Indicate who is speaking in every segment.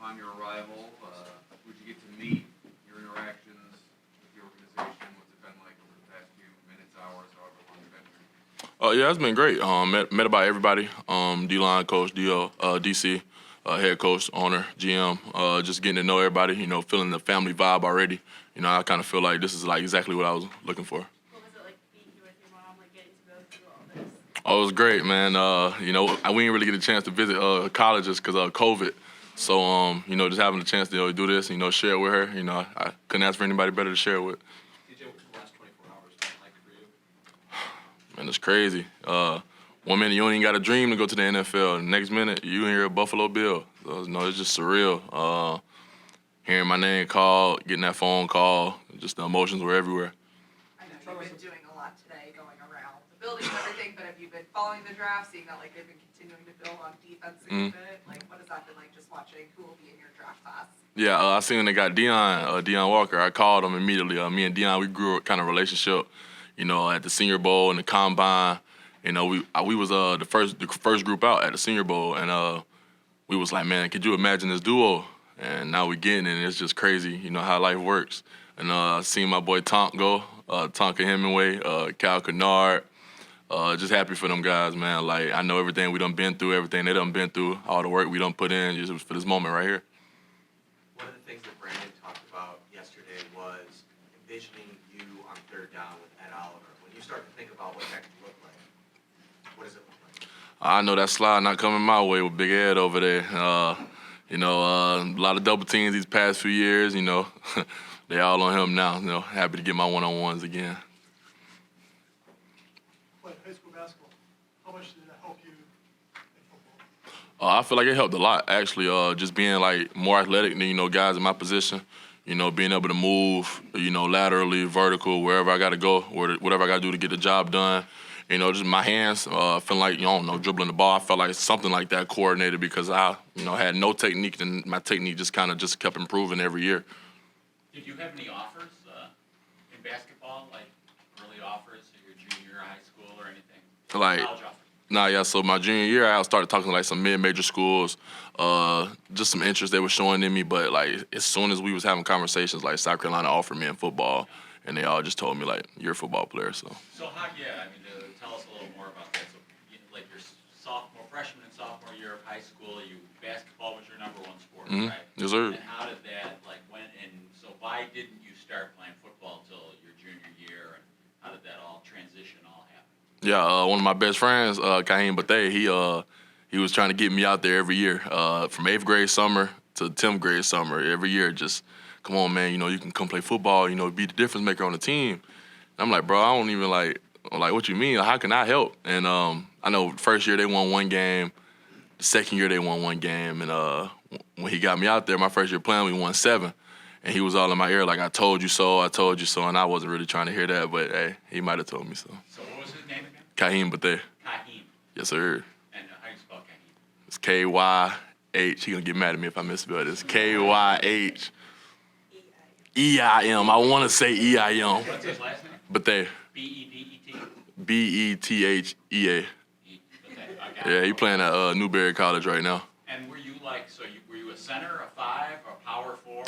Speaker 1: upon your arrival? Who'd you get to meet? Your interactions with the organization? What's it been like over the past few minutes, hours, however long you've been here?
Speaker 2: Yeah, it's been great. Met about everybody. D-line coach, DC, head coach, owner, GM. Just getting to know everybody. Feeling the family vibe already. I kind of feel like this is like exactly what I was looking for.
Speaker 3: What was it like being here with your mom, like getting to go through all this?
Speaker 2: Oh, it was great, man. We didn't really get a chance to visit colleges because of COVID. So, just having the chance to do this, share it with her. I couldn't ask for anybody better to share it with.
Speaker 1: TJ, what's the last 24 hours been like for you?
Speaker 2: Man, it's crazy. 1 minute you don't even got a dream to go to the NFL. The next minute you hear a Buffalo Bill. So, it's just surreal. Hearing my name called, getting that phone call, just the emotions were everywhere.
Speaker 4: I know you've been doing a lot today, going around the building and everything, but have you been following the draft, seeing that like they've been continuing to build on defense a bit? Like, what has that been like, just watching who will be in your draft class?
Speaker 2: Yeah, I seen when they got Deion Walker. I called him immediately. Me and Deion, we grew a kind of relationship, at the Senior Bowl and the Combine. We was the first group out at the Senior Bowl, and we was like, man, could you imagine this duo? And now we getting it, and it's just crazy, how life works. And I seen my boy Tonk go, Tonka Hemingway, Cal Kennard. Just happy for them guys, man. Like, I know everything we done been through, everything they done been through, all the work we done put in just for this moment right here.
Speaker 5: One of the things that Brandon talked about yesterday was envisioning you on third down with Ed Oliver. When you start to think about what that could look like, what does it look like?
Speaker 2: I know that slide not coming my way with Big Ed over there. A lot of double teams these past few years, they all on him now. Happy to get my one-on-ones again.
Speaker 6: Playing high school basketball, how much did that help you in football?
Speaker 2: I feel like it helped a lot, actually. Just being like more athletic than guys in my position. Being able to move, laterally, vertical, wherever I got to go, whatever I got to do to get the job done. Just my hands, feeling like, dribbling the ball. I felt like something like that coordinated because I, had no technique, and my technique just kept improving every year.
Speaker 7: Did you have any offers in basketball, like early offers at your junior high school or anything?
Speaker 2: Like,
Speaker 7: College offers?
Speaker 2: yeah, so my junior year, I started talking to like some mid-major schools, just some interest they were showing in me, but like as soon as we was having conversations, like South Carolina offered me in football, and they all just told me like, you're a football player, so.
Speaker 7: So tell us a little more about that. So, like your freshman and sophomore year of high school, basketball was your number one sport, right?
Speaker 2: Yes, sir.
Speaker 7: And how did that so why didn't you start playing football till your junior year, and how did that transition all happen?
Speaker 2: Yeah, one of my best friends, Kahim Bate, he was trying to get me out there every year, from 8th grade summer to 10th grade summer, every year. Just, come on, man, you can come play football, be the difference maker on the team. And I'm like, bro, I don't even like what you mean? Like, how can I help? And I know first year they won one game, the second year they won one game, and when he got me out there, my first year playing, we won 7. And he was all in my ear like, I told you so, and I wasn't really trying to hear that, but hey, he might have told me so.
Speaker 7: So what was his name again?
Speaker 2: Kahim Bate.
Speaker 7: Kahim.
Speaker 2: Yes, sir.
Speaker 7: And how do you spell Kahim?
Speaker 2: It's K-Y-H. He gonna get mad at me if I misspell this. K-Y-H. E-I-M. I want to say E-I-M.
Speaker 7: What's his last name?
Speaker 2: Bate.
Speaker 7: B-E-D-E-T?
Speaker 2: B-E-T-H-E-A.
Speaker 7: Okay,
Speaker 2: Yeah, he playing at Newberry College right now.
Speaker 7: And were you were you a center, a 5, a power 4?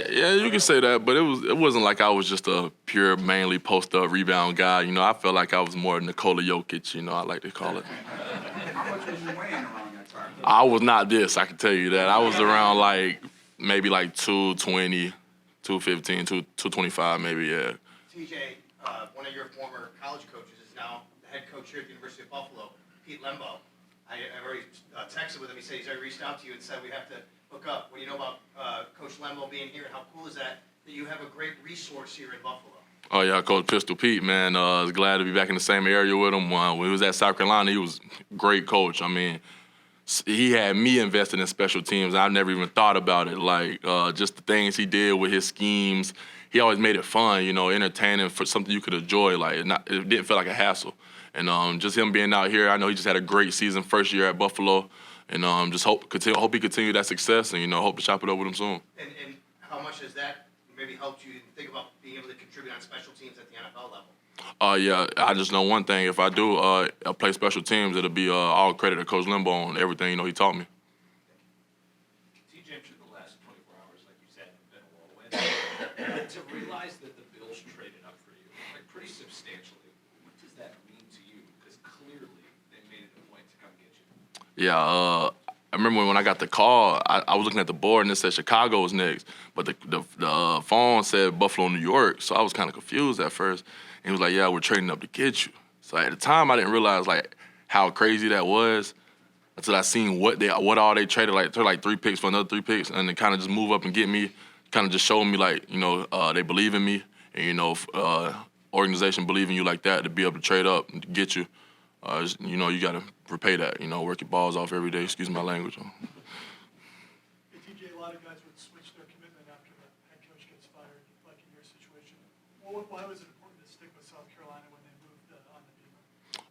Speaker 2: Yeah, you can say that, but it wasn't like I was just a pure, mainly post-up rebound guy. I felt like I was more Nikola Jokic, I like to call it.
Speaker 1: How much was you weighing around that time?
Speaker 2: I was not this, I can tell you that. I was around maybe 220, 215, 225 maybe, yeah.
Speaker 8: TJ, one of your former college coaches is now the head coach here at the University of Buffalo, Pete Lembo. I've already texted with him. He said he's already reached out to you and said we have to hook up. What do you know about Coach Lembo being here? How cool is that you have a great resource here in Buffalo?
Speaker 2: Oh, yeah, Coach Pistol Pete, man. I was glad to be back in the same area with him. When he was at South Carolina, he was a great coach. I mean, he had me invested in special teams. I never even thought about it. Like, just the things he did with his schemes. He always made it fun, entertaining, for something you could enjoy. Like, it didn't feel like a hassle. And just him being out here, I know he just had a great season first year at Buffalo. And just hope he continue that success, and hope to chop it up with him soon.
Speaker 8: And how much has that maybe helped you think about being able to contribute on special teams at the NFL level?
Speaker 2: Yeah, I just know one thing. If I do play special teams, it'll be all credit to Coach Lembo on everything he taught me.
Speaker 8: TJ,
Speaker 9: TJ, through the last 24 hours, like you said, have been a whirlwind. But to realize that the Bills traded up for you, like pretty substantially, what does that mean to you? Because clearly they made it a point to come get you.
Speaker 2: Yeah, I remember when I got the call, I was looking at the board and it said Chicago was next, but the phone said Buffalo, New York, so I was kind of confused at first. And he was like, "Yeah, we're trading up to get you." So at the time, I didn't realize like how crazy that was until I seen what all they traded, like took like 3 picks for another 3 picks, and they kind of just move up and get me, kind of just showed me like they believe in me, and organization believe in you like that to be able to trade up and get you. You got to repay that. Work your balls off every day. Excuse my language.
Speaker 6: Hey, TJ, a lot of guys would switch their commitment after the head coach gets fired, like in your situation. Why was it important to stick with South Carolina when they moved on the Beaver?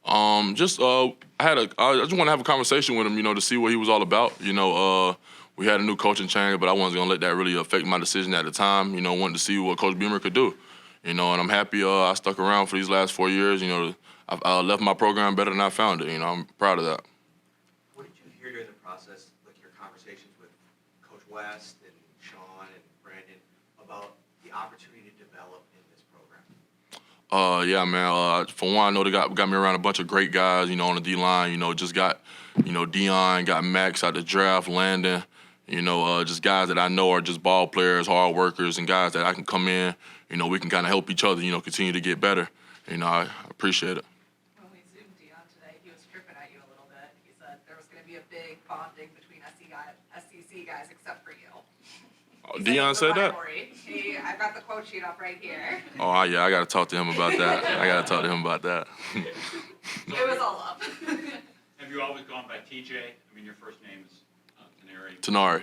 Speaker 2: I just want to have a conversation with him, to see what he was all about. We had a new coaching change, but I wasn't gonna let that really affect my decision at the time. Wanted to see what Coach Beamer could do. And I'm happy I stuck around for these last 4 years. I left my program better than I found it. I'm proud of that.
Speaker 5: What did you hear during the process, like your conversations with Coach West and Sean and Brandon, about the opportunity to develop in this program?
Speaker 2: Yeah, man. For one, I know they got me around a bunch of great guys, on the D line. Just got, Dion, got Max out the draft, Landon. Just guys that I know are just ball players, hard workers, and guys that I can come in. We can kind of help each other. Continue to get better. I appreciate it.
Speaker 4: When we zoomed Dion today, he was tripping at you a little bit. He said there was going to be a big bonding between SEC guys, except for you.
Speaker 2: Oh,
Speaker 4: He
Speaker 2: Dion
Speaker 4: said
Speaker 2: said that?
Speaker 4: I've got the quote sheet up right here.
Speaker 2: Oh, yeah, I got to talk to him about that.
Speaker 4: It was all up.
Speaker 7: Have you always gone by TJ? I mean, your first name is Tanari.
Speaker 2: Tanari.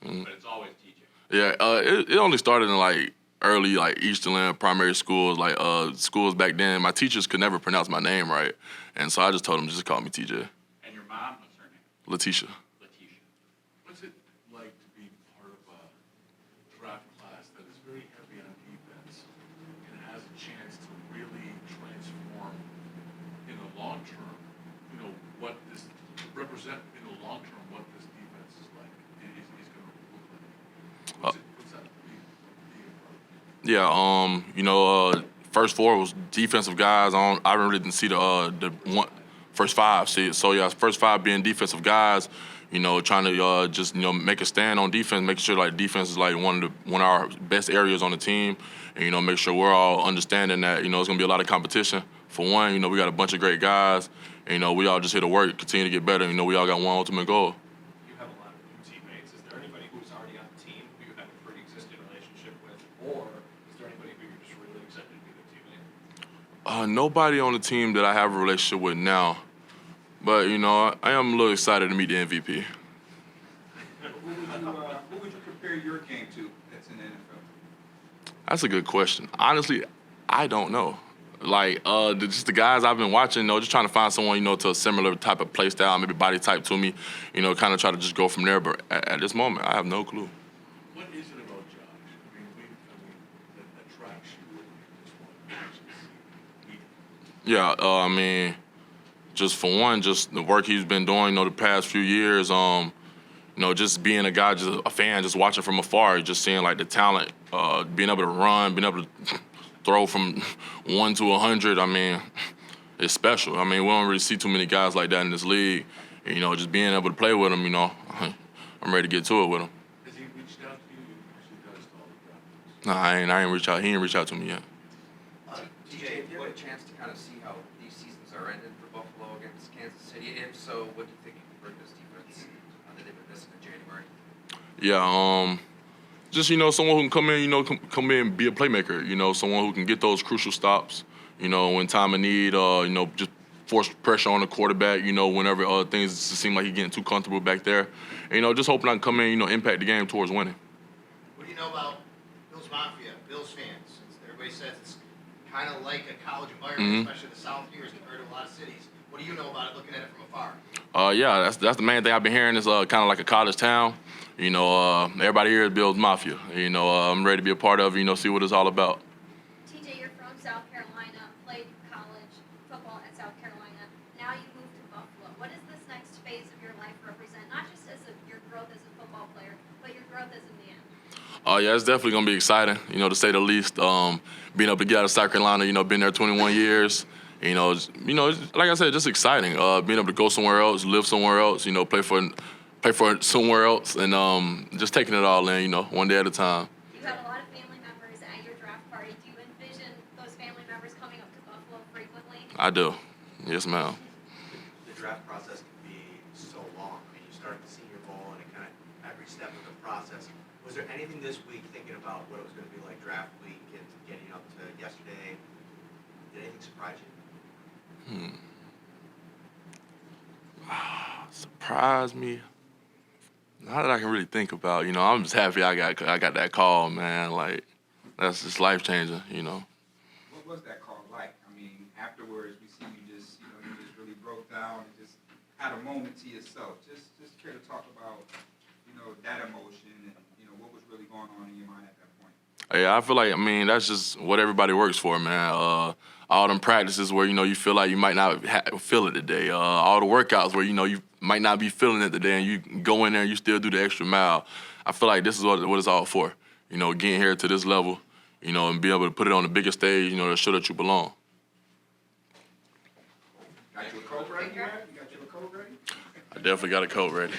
Speaker 7: But it's always TJ.
Speaker 2: Yeah, it only started in like early Easterland primary schools, schools back then. My teachers could never pronounce my name right, and so I just told them just call me TJ.
Speaker 7: And your mom, what's her name?
Speaker 2: Letitia.
Speaker 7: Letitia.
Speaker 9: What's it like to be part of a draft class that is very heavy on defense and has a chance to really transform in the long term, what this represent in the long term, what this defense is like, is going to look like? What's that being a part of?
Speaker 2: Yeah, first four was defensive guys. I really didn't see the first five. So yeah, first five being defensive guys. Trying to just make a stand on defense, make sure defense is one of our best areas on the team, and make sure we're all understanding that it's gonna be a lot of competition. For one, we got a bunch of great guys, and we all just here to work, continue to get better. We all got one ultimate goal.
Speaker 9: You have a lot of new teammates. Is there anybody who's already on the team who you have a pre-existing relationship with, or is there anybody who you're just really excited to be their teammate?
Speaker 2: Nobody on the team that I have a relationship with now, but I am a little excited to meet the MVP.
Speaker 10: Who would you compare your game to that's in the NFL?
Speaker 2: That's a good question. Honestly, I don't know. Just the guys I've been watching, just trying to find someone, to a similar type of play style, maybe body type to me, kind of try to just go from there. But at this moment, I have no clue.
Speaker 9: What is it about Josh? That attracts you when you just want to actually see him?
Speaker 2: Yeah, just for one, just the work he's been doing, the past few years, just being a guy, just a fan, just watching from afar, just seeing the talent, being able to run, being able to throw from 1 to 100. It's special. We don't really see too many guys like that in this league. And, just being able to play with him, I'm ready to get to it with him.
Speaker 9: Has he reached out to you? He usually does to all the draft picks.
Speaker 2: Nah, I ain't reached out. He ain't reached out to me yet.
Speaker 11: TJ, have you had a chance to kind of see how these seasons are ending for Buffalo against Kansas City? If so, what do you think you can bring this defense that they've been missing in January?
Speaker 2: Yeah, just someone who can come in, come in and be a playmaker. Someone who can get those crucial stops. When time of need. Just force pressure on the quarterback. Whenever things seem like he's getting too comfortable back there. And, just hoping I can come in, impact the game towards winning.
Speaker 8: What do you know about Bills Mafia, Bills fans? Everybody says it's kind of like a college environment, especially the South here as compared to a lot of cities. What do you know about it looking at it from afar?
Speaker 2: Yeah, that's the main thing I've been hearing is kind of like a college town. Everybody here is Bills Mafia. I'm ready to be a part of it, see what it's all about.
Speaker 12: TJ, you're from South Carolina, played college football at South Carolina. Now you moved to Buffalo. What does this next phase of your life represent? Not just as your growth as a football player,
Speaker 2: Oh yeah, it's definitely gonna be exciting, you know, to say the least. Being able to get out of South Carolina, you know, been there 21 years. Like I said, just exciting. Being able to go somewhere else, live somewhere else, you know, play for somewhere else, and just taking it all in, you know, one day at a time.
Speaker 12: You had a lot of family members at your draft party. Do you envision those family members coming up to Buffalo frequently?
Speaker 2: I do. Yes, ma'am.
Speaker 5: The draft process can be so long. I mean, you start at the Senior Bowl and it kind of every step of the process. Was there anything this week thinking about what it was going to be like draft week and getting up to yesterday? Did anything surprise you?
Speaker 2: Surprised me. Not that I can really think about. You know, I'm just happy I got that call, man. Like, that's just life changing. You know.
Speaker 10: What was that call like? I mean, afterwards, we see you just really broke down and just had a moment to yourself. Just care to talk about, that emotion and, what was really going on in your mind at that point?
Speaker 2: Yeah, I feel like, that's just what everybody works for, man. All them practices where, you feel like you might not feel it today. All the workouts where, you might not be feeling it today and you go in there and you still do the extra mile. I feel like this is what it's all for. Getting here to this level, and be able to put it on the biggest stage, to show that you belong.
Speaker 10: Got you a coat ready, man? You got your coat ready?
Speaker 2: I definitely got a coat ready.